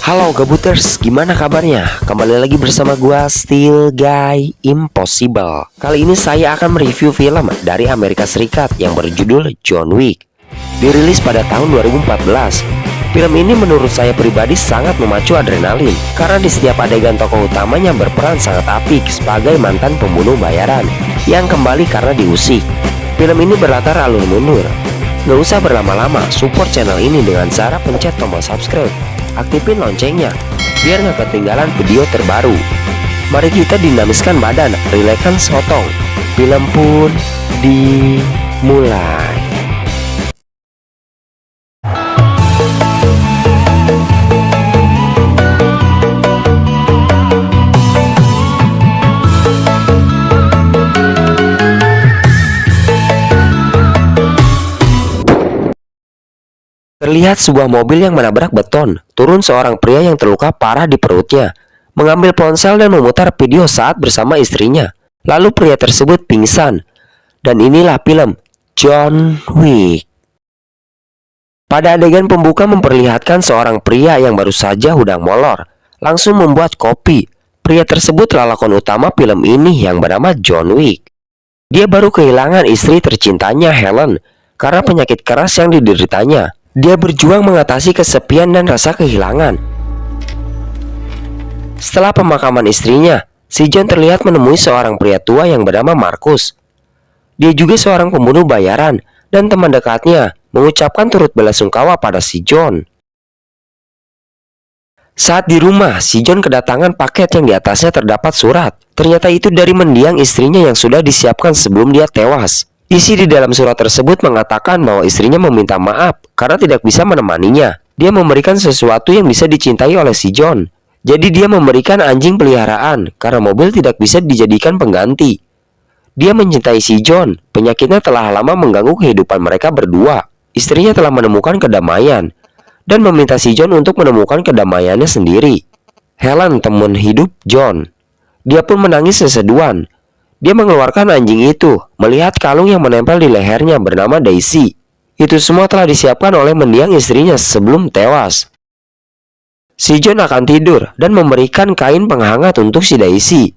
Halo Gabuters, gimana kabarnya? Kembali lagi bersama gua Still Guy Impossible. Kali ini saya akan mereview film dari Amerika Serikat yang berjudul John Wick. Dirilis pada tahun 2014. Film ini menurut saya pribadi sangat memacu adrenalin karena di setiap adegan tokoh utamanya berperan sangat apik sebagai mantan pembunuh bayaran yang kembali karena diusik. Film ini berlatar alur mundur. Gak usah berlama-lama, support channel ini dengan cara pencet tombol subscribe. Aktifin loncengnya biar gak ketinggalan video terbaru. Mari kita dinamiskan badan, rilekskan sotong. Film pun dimulai. Terlihat sebuah mobil yang menabrak beton. Turun seorang pria yang terluka parah di perutnya, mengambil ponsel dan memutar video saat bersama istrinya. Lalu pria tersebut pingsan. Dan inilah film John Wick. Pada adegan pembuka memperlihatkan seorang pria yang baru saja udang molor langsung membuat kopi. Pria tersebut lakon utama film ini yang bernama John Wick. Dia baru kehilangan istri tercintanya Helen karena penyakit keras yang dideritanya. Dia berjuang mengatasi kesepian dan rasa kehilangan. Setelah pemakaman istrinya, si John terlihat menemui seorang pria tua yang bernama Marcus. Dia juga seorang pembunuh bayaran dan teman dekatnya mengucapkan turut belasungkawa pada si John. Saat di rumah, si John kedatangan paket yang di atasnya terdapat surat. Ternyata itu dari mendiang istrinya yang sudah disiapkan sebelum dia tewas. Isi di dalam surat tersebut mengatakan bahwa istrinya meminta maaf karena tidak bisa menemaninya. Dia memberikan sesuatu yang bisa dicintai oleh si John. Jadi dia memberikan anjing peliharaan karena mobil tidak bisa dijadikan pengganti. Dia mencintai si John. Penyakitnya telah lama mengganggu kehidupan mereka berdua. Istrinya telah menemukan kedamaian dan meminta si John untuk menemukan kedamaiannya sendiri. Helen, teman hidup John, dia pun menangis seseduan. Dia mengeluarkan anjing itu, melihat kalung yang menempel di lehernya bernama Daisy. Itu semua telah disiapkan oleh mendiang istrinya sebelum tewas. Si John akan tidur dan memberikan kain penghangat untuk si Daisy.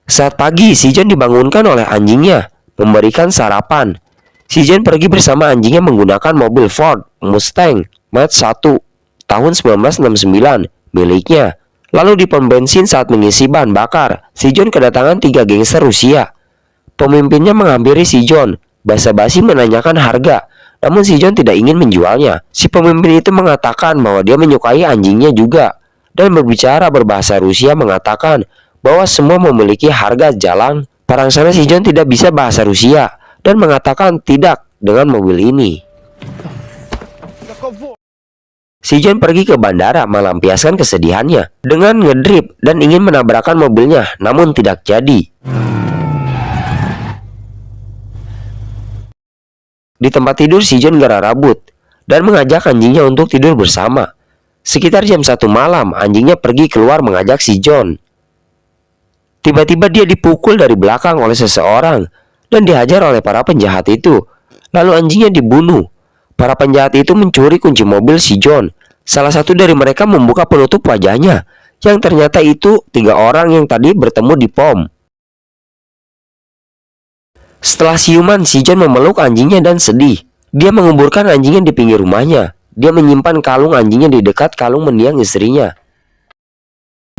Saat pagi, si John dibangunkan oleh anjingnya, memberikan sarapan. Si John pergi bersama anjingnya menggunakan mobil Ford Mustang Mach 1 tahun 1969 miliknya. Lalu di pom bensin saat mengisi bahan bakar, si John kedatangan 3 gangster Rusia. Pemimpinnya menghampiri si John, basa-basi menanyakan harga, namun si John tidak ingin menjualnya. Si pemimpin itu mengatakan bahwa dia menyukai anjingnya juga, dan berbicara berbahasa Rusia mengatakan bahwa semua memiliki harga jalan. Parangsana si John tidak bisa bahasa Rusia, dan mengatakan tidak dengan mobil ini. Si John pergi ke bandara melampiaskan kesedihannya dengan ngedrip dan ingin menabrakkan mobilnya, namun tidak jadi. Di tempat tidur, si John gara rambut dan mengajak anjingnya untuk tidur bersama. Sekitar jam 1 malam, anjingnya pergi keluar mengajak si John. Tiba-tiba dia dipukul dari belakang oleh seseorang dan dihajar oleh para penjahat itu. Lalu anjingnya dibunuh. Para penjahat itu mencuri kunci mobil si John. Salah satu dari mereka membuka penutup wajahnya, yang ternyata itu 3 orang yang tadi bertemu di pom. Setelah siuman, si John memeluk anjingnya dan sedih. Dia menguburkan anjingnya di pinggir rumahnya. Dia menyimpan kalung anjingnya di dekat kalung mendiang istrinya.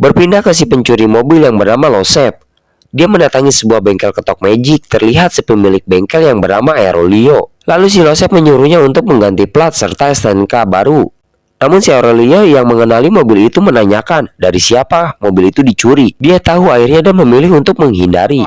Berpindah ke si pencuri mobil yang bernama Losep. Dia mendatangi sebuah bengkel ketok magic. Terlihat si pemilik bengkel yang bernama Aurelio. Lalu si Losep menyuruhnya untuk mengganti plat serta STNK baru. Namun si Aurelio yang mengenali mobil itu menanyakan dari siapa mobil itu dicuri. Dia tahu akhirnya dan memilih untuk menghindari.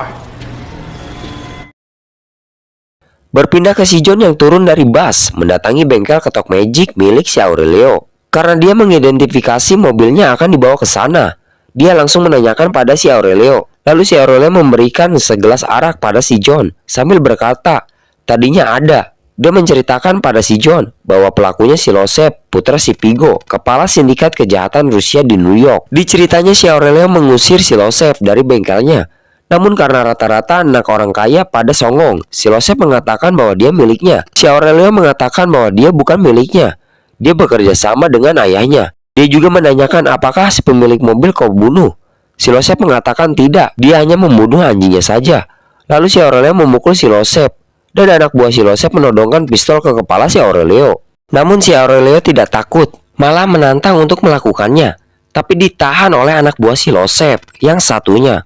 Berpindah ke si John yang turun dari bus, mendatangi bengkel ketok magic milik si Aurelio. Karena dia mengidentifikasi mobilnya akan dibawa ke sana. Dia langsung menanyakan pada si Aurelio. Lalu si Aurelio memberikan segelas arak pada si John sambil berkata, tadinya ada. Dia menceritakan pada si John bahwa pelakunya si Losep, putra si Vigo, kepala sindikat kejahatan Rusia di New York. Di ceritanya si Aurelio mengusir si Losep dari bengkelnya Namun karena rata-rata anak orang kaya pada songong, si Losep mengatakan bahwa dia miliknya. Si Aurelio mengatakan bahwa dia bukan miliknya. Dia bekerja sama dengan ayahnya. Dia juga menanyakan apakah si pemilik mobil kau bunuh. Si Losep mengatakan tidak, dia hanya membunuh anjingnya saja. Lalu si Aurelio memukul si Losep, dan anak buah si Losep menodongkan pistol ke kepala si Aurelio. Namun si Aurelio tidak takut, malah menantang untuk melakukannya. Tapi ditahan oleh anak buah si Losep yang satunya.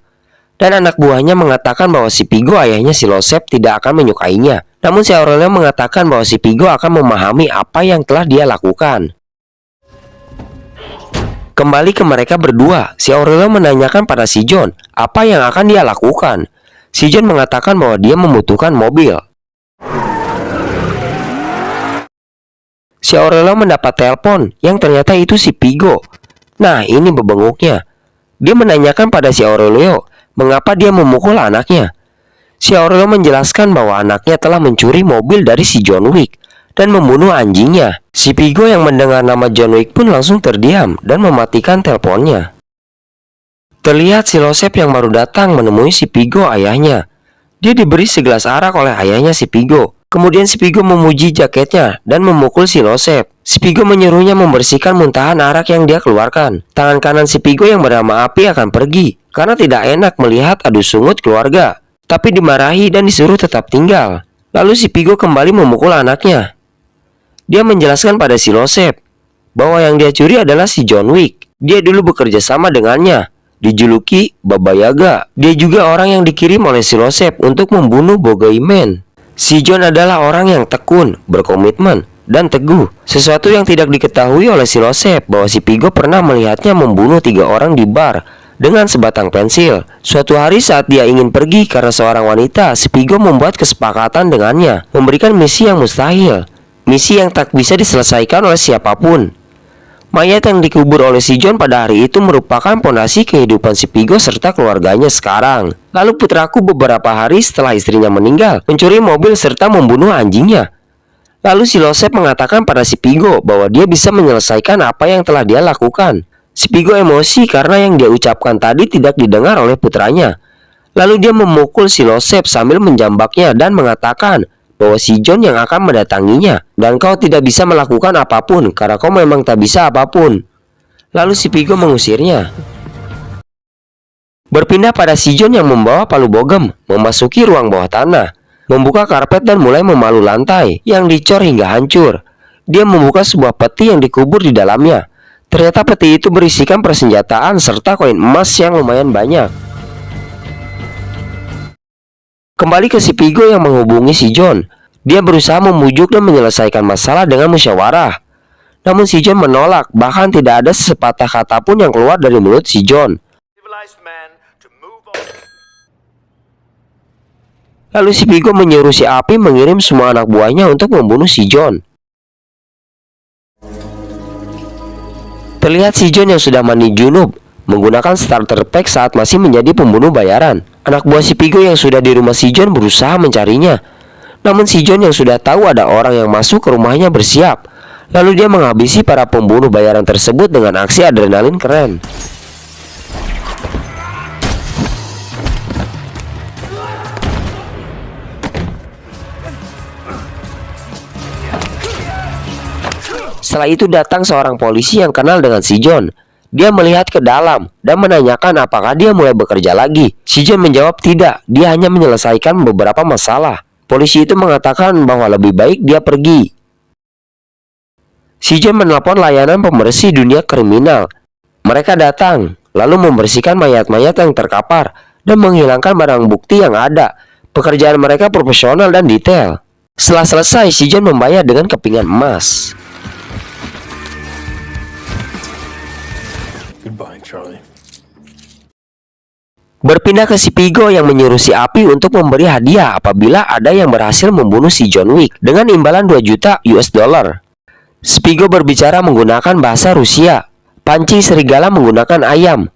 Dan anak buahnya mengatakan bahwa si Pigo, ayahnya si Losep, tidak akan menyukainya. Namun si Aurelio mengatakan bahwa si Pigo akan memahami apa yang telah dia lakukan. Kembali ke mereka berdua, si Aurelio menanyakan pada si John apa yang akan dia lakukan. Si John mengatakan bahwa dia membutuhkan mobil. Si Aurelio mendapat telepon yang ternyata itu si Pigo. Nah, ini bebenguknya. Dia menanyakan pada si Aurelio mengapa dia memukul anaknya. Si Aurelio menjelaskan bahwa anaknya telah mencuri mobil dari si John Wick dan membunuh anjingnya. Si Pigo yang mendengar nama John Wick pun langsung terdiam dan mematikan teleponnya. Terlihat si Losep yang baru datang menemui si Pigo, ayahnya. Dia diberi segelas arak oleh ayahnya si Pigo. Kemudian si Pigo memuji jaketnya dan memukul si Losep. Si Pigo menyuruhnya membersihkan muntahan arak yang dia keluarkan. Tangan kanan si Pigo yang bernama Api akan pergi karena tidak enak melihat adu sungut keluarga. Tapi dimarahi dan disuruh tetap tinggal. Lalu si Pigo kembali memukul anaknya. Dia menjelaskan pada si Losep bahwa yang dia curi adalah si John Wick. Dia dulu bekerja sama dengannya, dijuluki Baba Yaga. Dia juga orang yang dikirim oleh si Losep untuk membunuh Bogeyman. Si John adalah orang yang tekun, berkomitmen, dan teguh. Sesuatu yang tidak diketahui oleh si Losep bahwa si Pigo pernah melihatnya membunuh 3 orang di bar dengan sebatang pensil. Suatu hari saat dia ingin pergi karena seorang wanita, si Pigo membuat kesepakatan dengannya, memberikan misi yang mustahil. Misi yang tak bisa diselesaikan oleh siapapun. Mayat yang dikubur oleh si John pada hari itu merupakan pondasi kehidupan si Pigo serta keluarganya sekarang. Lalu putraku beberapa hari setelah istrinya meninggal mencuri mobil serta membunuh anjingnya. Lalu si Losep mengatakan pada si Pigo bahwa dia bisa menyelesaikan apa yang telah dia lakukan. Si Pigo emosi karena yang dia ucapkan tadi tidak didengar oleh putranya. Lalu dia memukul si Losep sambil menjambaknya dan mengatakan bahwa si John yang akan mendatanginya, dan kau tidak bisa melakukan apapun karena kau memang tak bisa apapun. Lalu si Pigo mengusirnya. Berpindah pada si John yang membawa palu bogem, memasuki ruang bawah tanah, membuka karpet dan mulai memalu lantai yang dicor hingga hancur. Dia membuka sebuah peti yang dikubur di dalamnya. Ternyata peti itu berisikan persenjataan serta koin emas yang lumayan banyak. Kembali ke si Pigo yang menghubungi si John. Dia berusaha membujuk dan menyelesaikan masalah dengan musyawarah. Namun si John menolak, bahkan tidak ada sepatah kata pun yang keluar dari mulut si John. Lalu si Pigo menyuruh si Api mengirim semua anak buahnya untuk membunuh si John. Terlihat si John yang sudah mandi junub menggunakan starter pack saat masih menjadi pembunuh bayaran. Anak buah si Pigo yang sudah di rumah si John berusaha mencarinya. Namun si John yang sudah tahu ada orang yang masuk ke rumahnya bersiap. Lalu dia menghabisi para pembunuh bayaran tersebut dengan aksi adrenalin keren. Setelah itu datang seorang polisi yang kenal dengan si John. Dia melihat ke dalam dan menanyakan apakah dia mulai bekerja lagi. Si John menjawab tidak, dia hanya menyelesaikan beberapa masalah. Polisi itu mengatakan bahwa lebih baik dia pergi. Si John menelpon layanan pembersih dunia kriminal. Mereka datang, lalu membersihkan mayat-mayat yang terkapar dan menghilangkan barang bukti yang ada. Pekerjaan mereka profesional dan detail. Setelah selesai, si John membayar dengan kepingan emas. Berpindah ke si Pigo yang menyuruh si Api untuk memberi hadiah apabila ada yang berhasil membunuh si John Wick dengan imbalan 2 juta US dollar. Si Pigo berbicara menggunakan bahasa Rusia. Pancing serigala menggunakan ayam.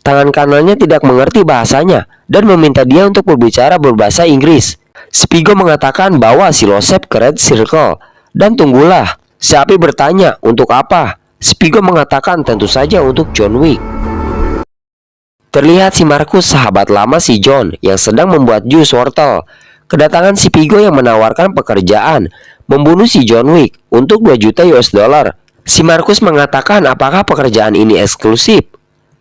Tangan kanannya tidak mengerti bahasanya dan meminta dia untuk berbicara berbahasa Inggris. Si Pigo mengatakan bawa si Losep ke Red Circle dan tunggulah. Si Api bertanya untuk apa. Si Pigo mengatakan tentu saja untuk John Wick. Terlihat si Markus, sahabat lama si John, yang sedang membuat jus wortel. Kedatangan si Pigo yang menawarkan pekerjaan membunuh si John Wick untuk 2 juta US dollar. Si Markus mengatakan apakah pekerjaan ini eksklusif.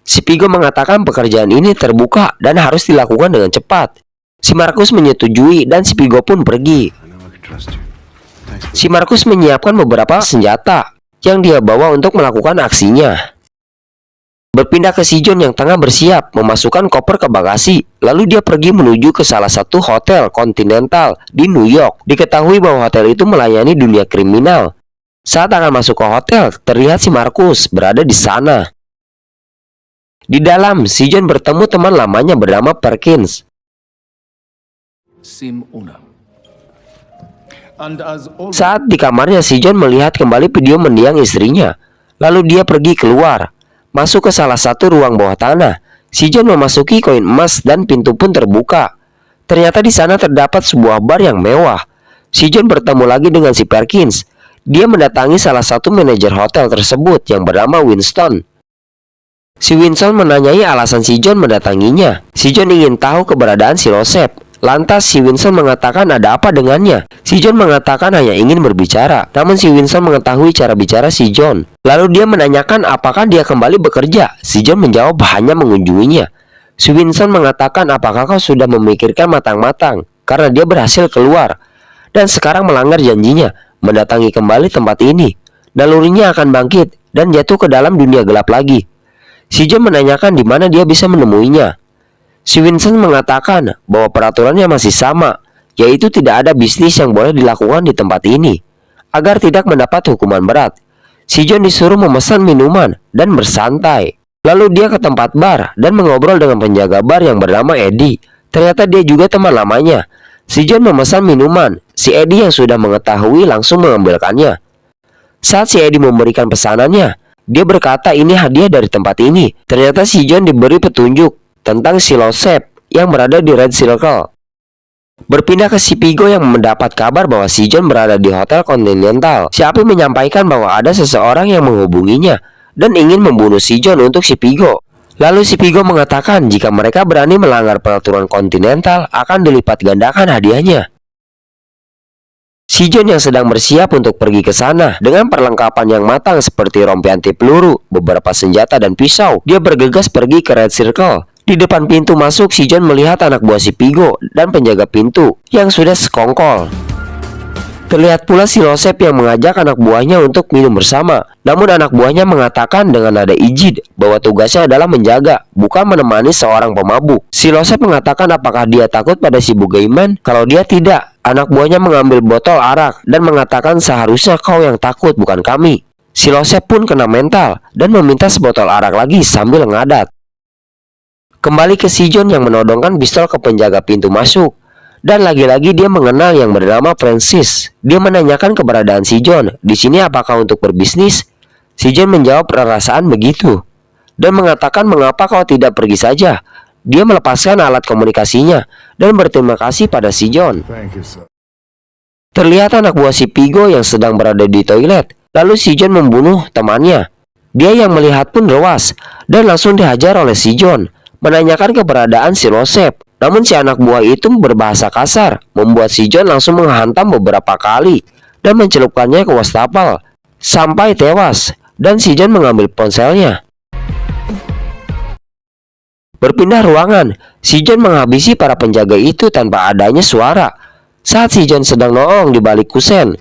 Si Pigo mengatakan pekerjaan ini terbuka dan harus dilakukan dengan cepat. Si Markus menyetujui dan si Pigo pun pergi. Si Markus menyiapkan beberapa senjata yang dia bawa untuk melakukan aksinya. Berpindah ke si John yang tengah bersiap memasukkan koper ke bagasi. Lalu dia pergi menuju ke salah satu hotel kontinental di New York. Diketahui bahwa hotel itu melayani dunia kriminal. Saat akan masuk ke hotel, terlihat si Markus berada di sana. Di dalam, si John bertemu teman lamanya bernama Perkins. Saat di kamarnya, si John melihat kembali video mendiang istrinya. Lalu dia pergi keluar, masuk ke salah satu ruang bawah tanah. Si John memasuki koin emas dan pintu pun terbuka. Ternyata di sana terdapat sebuah bar yang mewah. Si John bertemu lagi dengan si Perkins. Dia mendatangi salah satu manajer hotel tersebut yang bernama Winston. Si Winston menanyai alasan si John mendatanginya. Si John ingin tahu keberadaan si Losep. Lantas si Winston mengatakan ada apa dengannya. Si John mengatakan hanya ingin berbicara. Namun si Winston mengetahui cara bicara si John. Lalu dia menanyakan apakah dia kembali bekerja. Si John menjawab hanya mengunjunginya. Si Winston mengatakan apakah kau sudah memikirkan matang-matang, karena dia berhasil keluar dan sekarang melanggar janjinya mendatangi kembali tempat ini. Nalurinya akan bangkit dan jatuh ke dalam dunia gelap lagi. Si John menanyakan di mana dia bisa menemuinya. Si Winston mengatakan bahwa peraturannya masih sama, yaitu tidak ada bisnis yang boleh dilakukan di tempat ini agar tidak mendapat hukuman berat. Si John disuruh memesan minuman dan bersantai. Lalu dia ke tempat bar dan mengobrol dengan penjaga bar yang bernama Eddie. Ternyata dia juga teman lamanya. Si John memesan minuman. Si Eddie yang sudah mengetahui langsung mengambilkannya. Saat si Eddie memberikan pesanannya, dia berkata ini hadiah dari tempat ini. Ternyata si John diberi petunjuk tentang si Losep yang berada di Red Circle. Berpindah ke si Pigo yang mendapat kabar bahwa si John berada di Hotel Continental. Si Api menyampaikan bahwa ada seseorang yang menghubunginya dan ingin membunuh si John untuk si Pigo. Lalu si Pigo mengatakan jika mereka berani melanggar peraturan Continental akan dilipat gandakan hadiahnya. Si John yang sedang bersiap untuk pergi ke sana dengan perlengkapan yang matang seperti rompi anti peluru, beberapa senjata dan pisau. Dia bergegas pergi ke Red Circle. Di depan pintu masuk, si John melihat anak buah si Pigo dan penjaga pintu yang sudah sekongkol. Terlihat pula si Losep yang mengajak anak buahnya untuk minum bersama. Namun anak buahnya mengatakan dengan nada ijid bahwa tugasnya adalah menjaga, bukan menemani seorang pemabuk. Si Losep mengatakan apakah dia takut pada si Bugaiman. Kalau dia tidak, anak buahnya mengambil botol arak dan mengatakan seharusnya kau yang takut, bukan kami. Si Losep pun kena mental dan meminta sebotol arak lagi sambil ngadat. Kembali ke si John yang menodongkan pistol ke penjaga pintu masuk. Dan lagi-lagi dia mengenal yang bernama Francis. Dia menanyakan keberadaan si John. Di sini apakah untuk berbisnis? Si John menjawab perasaan begitu dan mengatakan mengapa kau tidak pergi saja. Dia melepaskan alat komunikasinya dan berterima kasih pada si John. Terlihat anak buah si Pigo yang sedang berada di toilet. Lalu si John membunuh temannya. Dia yang melihat pun lewas dan langsung dihajar oleh si John, menanyakan keberadaan si Losep. Namun si anak buah itu berbahasa kasar, membuat si John langsung menghantam beberapa kali dan mencelupkannya ke wastafel sampai tewas. Dan si John mengambil ponselnya. Berpindah ruangan, si John menghabisi para penjaga itu tanpa adanya suara. Saat si John sedang noong di balik kusen,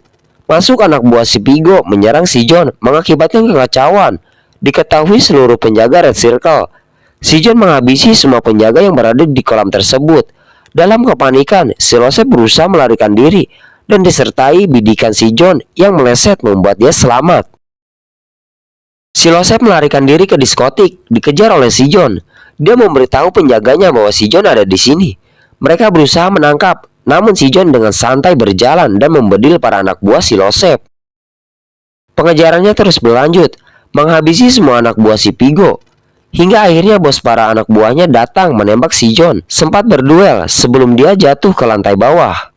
masuk anak buah si Pigo menyerang si John, mengakibatkan kekacauan. Diketahui seluruh penjaga Red Circle. Si John menghabisi semua penjaga yang berada di kolam tersebut. Dalam kepanikan, si Losep berusaha melarikan diri dan disertai bidikan si John yang meleset membuat dia selamat. Si Losep melarikan diri ke diskotik, dikejar oleh si John. Dia memberitahu penjaganya bahwa si John ada di sini. Mereka berusaha menangkap, namun si John dengan santai berjalan dan membedil para anak buah si Losep. Pengejarannya terus berlanjut, menghabisi semua anak buah si Pigo. Hingga akhirnya bos para anak buahnya datang menembak si John. Sempat berduel sebelum dia jatuh ke lantai bawah.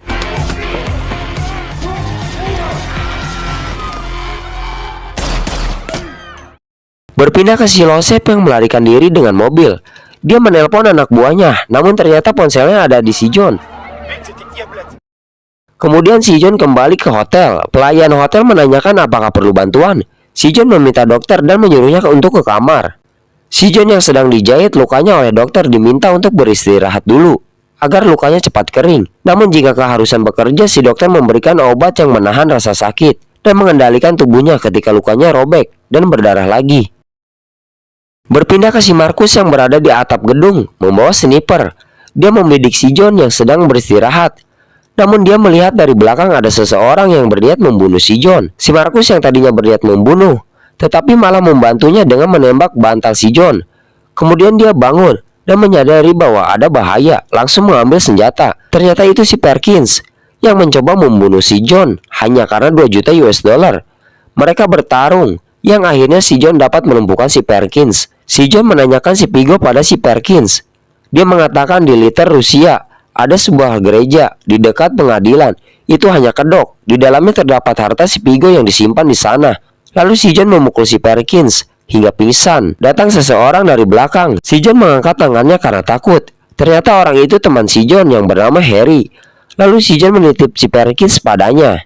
Berpindah ke si Losep yang melarikan diri dengan mobil. Dia menelpon anak buahnya, namun ternyata ponselnya ada di si John. Kemudian si John kembali ke hotel. Pelayan hotel menanyakan apakah perlu bantuan. Si John meminta dokter dan menyuruhnya untuk ke kamar. Si John yang sedang dijahit lukanya oleh dokter diminta untuk beristirahat dulu agar lukanya cepat kering. Namun jika keharusan bekerja, si dokter memberikan obat yang menahan rasa sakit dan mengendalikan tubuhnya ketika lukanya robek dan berdarah lagi. Berpindah ke si Markus yang berada di atap gedung membawa sniper. Dia membidik si John yang sedang beristirahat. Namun dia melihat dari belakang ada seseorang yang berniat membunuh si John. Si Markus yang tadinya berniat membunuh, tetapi malah membantunya dengan menembak bantal si John. Kemudian dia bangun dan menyadari bahwa ada bahaya, langsung mengambil senjata. Ternyata itu si Perkins yang mencoba membunuh si John hanya karena 2 juta US dollar. Mereka bertarung, yang akhirnya si John dapat melumpuhkan si Perkins. Si John menanyakan si Pigo pada si Perkins. Dia mengatakan di Liter, Rusia, ada sebuah gereja di dekat pengadilan. Itu hanya kedok. Di dalamnya terdapat harta si Pigo yang disimpan di sana. Lalu si John memukul si Perkins hingga pingsan. Datang seseorang dari belakang. Si John mengangkat tangannya karena takut. Ternyata orang itu teman si John yang bernama Harry. Lalu si John menitip si Perkins padanya.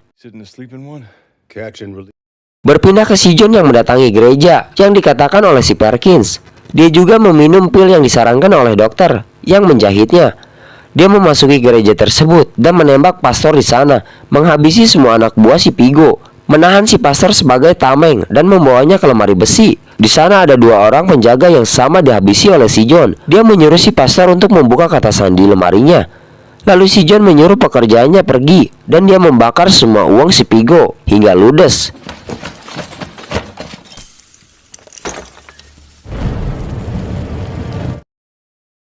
Berpindah ke si John yang mendatangi gereja yang dikatakan oleh si Perkins. Dia juga meminum pil yang disarankan oleh dokter yang menjahitnya. Dia memasuki gereja tersebut dan menembak pastor di sana, menghabisi semua anak buah si Pigo, menahan si pastor sebagai tameng dan membawanya ke lemari besi. Di sana ada 2 orang penjaga yang sama dihabisi oleh si John. Dia menyuruh si pastor untuk membuka kata sandi lemarinya. Lalu si John menyuruh pekerjaannya pergi dan dia membakar semua uang si Pigo hingga ludes.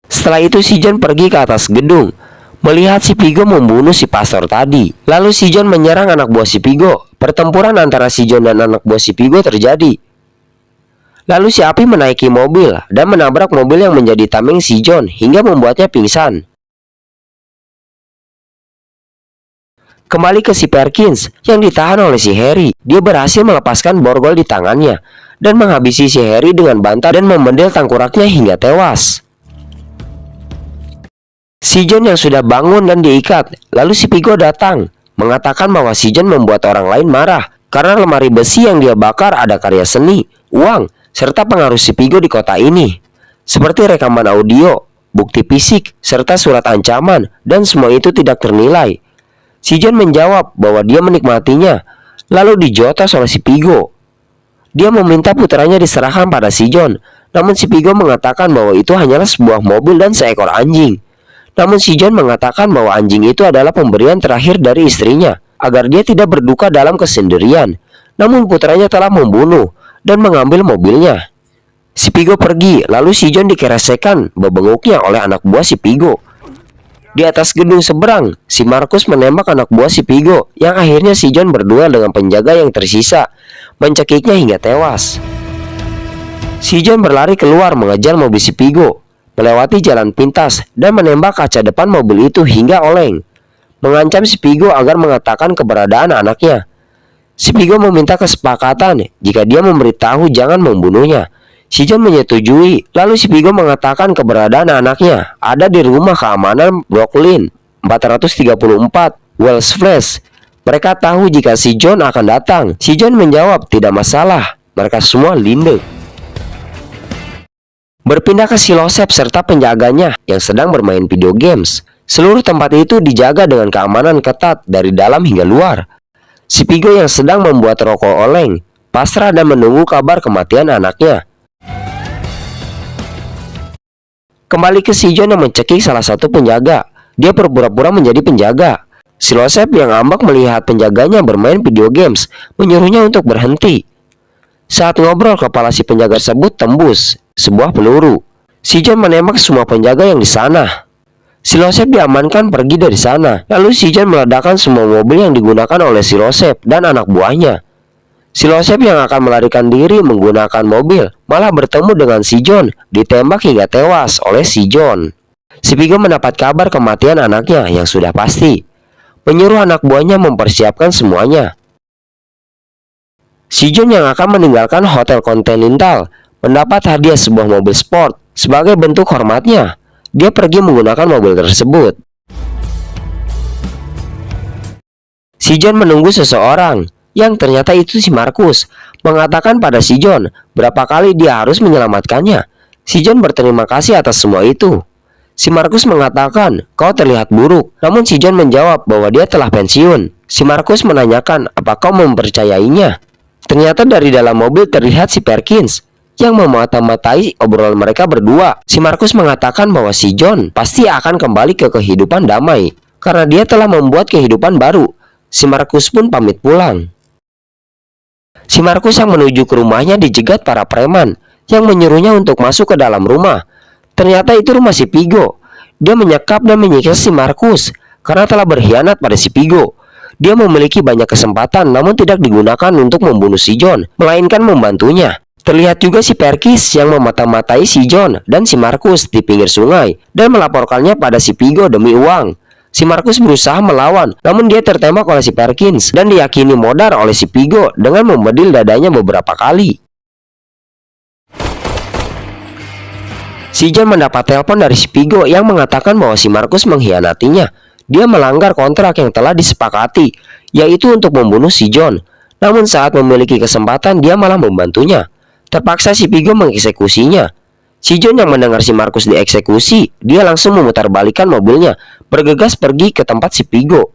Setelah itu si John pergi ke atas gedung, melihat si Pigo membunuh si pastor tadi. Lalu si John menyerang anak buah si Pigo. Pertempuran antara si John dan anak buah si Pigo terjadi. Lalu si Api menaiki mobil dan menabrak mobil yang menjadi tameng si John hingga membuatnya pingsan. Kembali ke si Perkins yang ditahan oleh si Harry. Dia berhasil melepaskan borgol di tangannya dan menghabisi si Harry dengan bantal dan membendel tengkoraknya hingga tewas. Si John yang sudah bangun dan diikat. Lalu si Pigo datang, mengatakan bahwa si John membuat orang lain marah karena lemari besi yang dia bakar ada karya seni, uang, serta pengaruh si Pigo di kota ini, seperti rekaman audio, bukti fisik, serta surat ancaman, dan semua itu tidak ternilai. Si John menjawab bahwa dia menikmatinya, lalu dijotos oleh si Pigo. Dia meminta putranya diserahkan pada si John, namun si Pigo mengatakan bahwa itu hanyalah sebuah mobil dan seekor anjing. Namun si John mengatakan bahwa anjing itu adalah pemberian terakhir dari istrinya, agar dia tidak berduka dalam kesendirian. Namun putranya telah membunuh dan mengambil mobilnya. Si Pigo pergi, lalu si John dikeresekan bebenguknya oleh anak buah si Pigo. Di atas gedung seberang, si Markus menembak anak buah si Pigo, yang akhirnya si John berduel dengan penjaga yang tersisa, mencekiknya hingga tewas. Si John berlari keluar mengejar mobil si Pigo, melewati jalan pintas dan menembak kaca depan mobil itu hingga oleng, mengancam si Pigo agar mengatakan keberadaan anaknya. Si Pigo meminta kesepakatan jika dia memberitahu jangan membunuhnya. Si John menyetujui, lalu si Pigo mengatakan keberadaan anaknya ada di rumah keamanan Brooklyn 434 Wells Place. Mereka tahu jika si John akan datang. Si John menjawab tidak masalah, mereka semua lindung. Berpindah ke si Losep serta penjaganya yang sedang bermain video games. Seluruh tempat itu dijaga dengan keamanan ketat dari dalam hingga luar. Si Pigo yang sedang membuat rokok oleng, pasrah dan menunggu kabar kematian anaknya. Kembali ke si John yang mencekik salah satu penjaga. Dia berpura-pura menjadi penjaga. Si Losep yang ngambek melihat penjaganya bermain video games, menyuruhnya untuk berhenti. Saat ngobrol, kepala si penjaga tersebut tembus sebuah peluru. Si John menembak semua penjaga yang di sana. Si Losep diamankan pergi dari sana. Lalu si John meledakkan semua mobil yang digunakan oleh si Losep dan anak buahnya. Si Losep yang akan melarikan diri menggunakan mobil malah bertemu dengan si John, ditembak hingga tewas oleh si John. Si Pigo mendapat kabar kematian anaknya yang sudah pasti, menyuruh anak buahnya mempersiapkan semuanya. Si John yang akan meninggalkan Hotel Continental mendapat hadiah sebuah mobil sport Sebagai bentuk hormatnya, dia pergi menggunakan mobil tersebut. Si John menunggu seseorang, yang ternyata itu si Markus, mengatakan pada si John berapa kali dia harus menyelamatkannya. Si John berterima kasih atas semua itu. Si Markus mengatakan, "Kau terlihat buruk." Namun si John menjawab bahwa dia telah pensiun. Si Markus menanyakan, "Apa kau mempercayainya?" Ternyata dari dalam mobil terlihat si Perkins yang memata-matai obrolan mereka berdua. Si Markus mengatakan bahwa si John pasti akan kembali ke kehidupan damai karena dia telah membuat kehidupan baru. Si Markus pun pamit pulang. Si Markus yang menuju ke rumahnya dijegat para preman yang menyuruhnya untuk masuk ke dalam rumah. Ternyata itu rumah si Vigo. Dia menyekap dan menyiksa si Markus karena telah berkhianat pada si Vigo. Dia memiliki banyak kesempatan namun tidak digunakan untuk membunuh si John, melainkan membantunya. Terlihat juga si Perkins yang memata-matai si John dan si Markus di pinggir sungai dan melaporkannya pada si Vigo demi uang. Si Markus berusaha melawan, namun dia tertembak oleh si Perkins dan diyakini modar oleh si Vigo dengan membedil dadanya beberapa kali. Si John mendapat telepon dari si Vigo yang mengatakan bahwa si Markus mengkhianatinya. Dia melanggar kontrak yang telah disepakati, yaitu untuk membunuh si John. Namun saat memiliki kesempatan, dia malah membantunya. Terpaksa si Vigo mengeksekusinya. Si John yang mendengar si Markus dieksekusi, dia langsung memutarbalikkan mobilnya, bergegas pergi ke tempat si Vigo.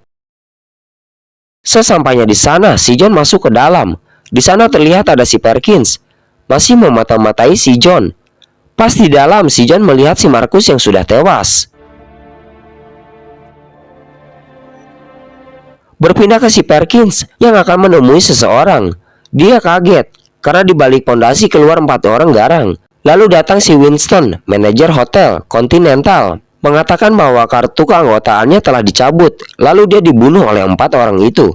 Sesampainya di sana, si John masuk ke dalam. Di sana terlihat ada si Perkins masih memata-matai si John. Pas di dalam, si John melihat si Markus yang sudah tewas. Berpindah ke si Perkins yang akan menemui seseorang. Dia kaget karena di balik pondasi keluar 4 orang garang. Lalu datang si Winston, manajer hotel Continental, mengatakan bahwa kartu keanggotaannya telah dicabut. Lalu dia dibunuh oleh 4 orang itu.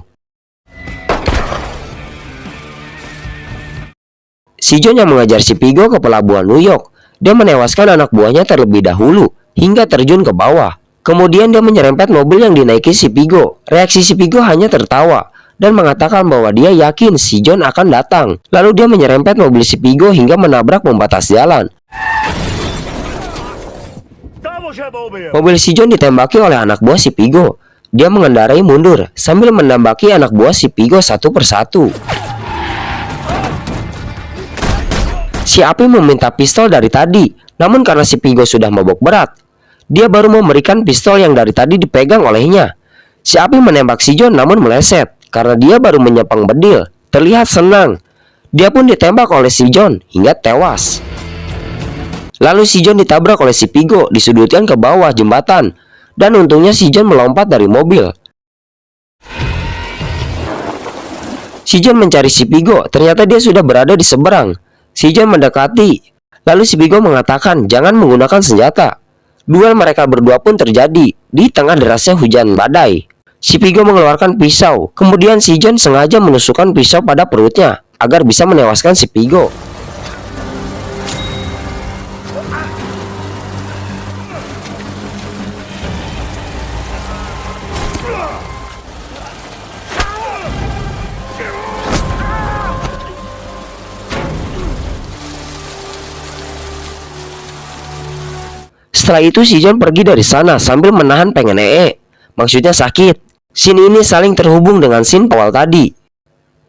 Si John yang mengejar si Vigo ke pelabuhan New York. Dia menewaskan anak buahnya terlebih dahulu hingga terjun ke bawah. Kemudian dia menyerempet mobil yang dinaiki si Vigo. Reaksi si Vigo hanya tertawa dan mengatakan bahwa dia yakin si John akan datang. Lalu dia menyerempet mobil si Vigo hingga menabrak pembatas jalan. Mobil si John ditembaki oleh anak buah si Vigo. Dia mengendarai mundur sambil menembaki anak buah si Vigo satu persatu. Si Api meminta pistol dari tadi, namun karena si Vigo sudah mabok berat, dia baru memberikan pistol yang dari tadi dipegang olehnya. Si Api menembak si John namun meleset karena dia baru menyepang bedil. Terlihat senang. Dia pun ditembak oleh si John hingga tewas. Lalu si John ditabrak oleh si Vigo, disudutkan ke bawah jembatan. Dan untungnya si John melompat dari mobil. Si John mencari si Vigo, ternyata dia sudah berada di seberang. Si John mendekati. Lalu si Vigo mengatakan jangan menggunakan senjata. Duel mereka berdua pun terjadi di tengah derasnya hujan badai. Si Vigo mengeluarkan pisau. Kemudian si John sengaja menusukkan pisau pada perutnya agar bisa menewaskan si Vigo. Setelah itu si John pergi dari sana sambil menahan pengen maksudnya sakit. Scene ini saling terhubung dengan scene awal tadi.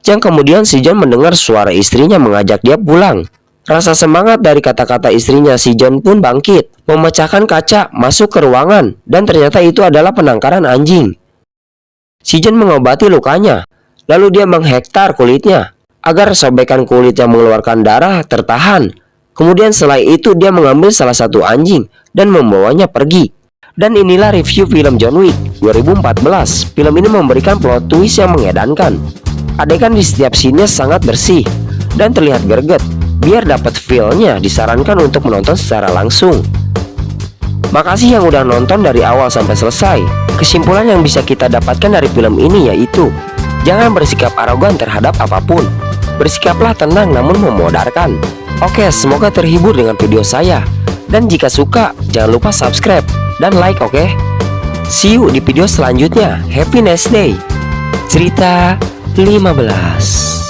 Yang kemudian si John mendengar suara istrinya mengajak dia pulang. Rasa semangat dari kata-kata istrinya, si John pun bangkit, memecahkan kaca, masuk ke ruangan, dan ternyata itu adalah penangkaran anjing. Si John mengobati lukanya, lalu dia menghektar kulitnya agar sobekan kulit yang mengeluarkan darah tertahan. Kemudian setelah itu dia mengambil salah satu anjing dan membawanya pergi. Dan inilah review film John Wick 2014. Film ini memberikan plot twist yang mengedankan. Adegan di setiap scene-nya sangat bersih dan terlihat greget. Biar dapat feel-nya, disarankan untuk menonton secara langsung. Makasih yang udah nonton dari awal sampai selesai. Kesimpulan yang bisa kita dapatkan dari film ini yaitu jangan bersikap arogan terhadap apapun. Bersikaplah tenang namun memodarkan. Oke, semoga terhibur dengan video saya. Dan jika suka, jangan lupa subscribe dan like, oke? See you di video selanjutnya. Happy next day. Cerita 15.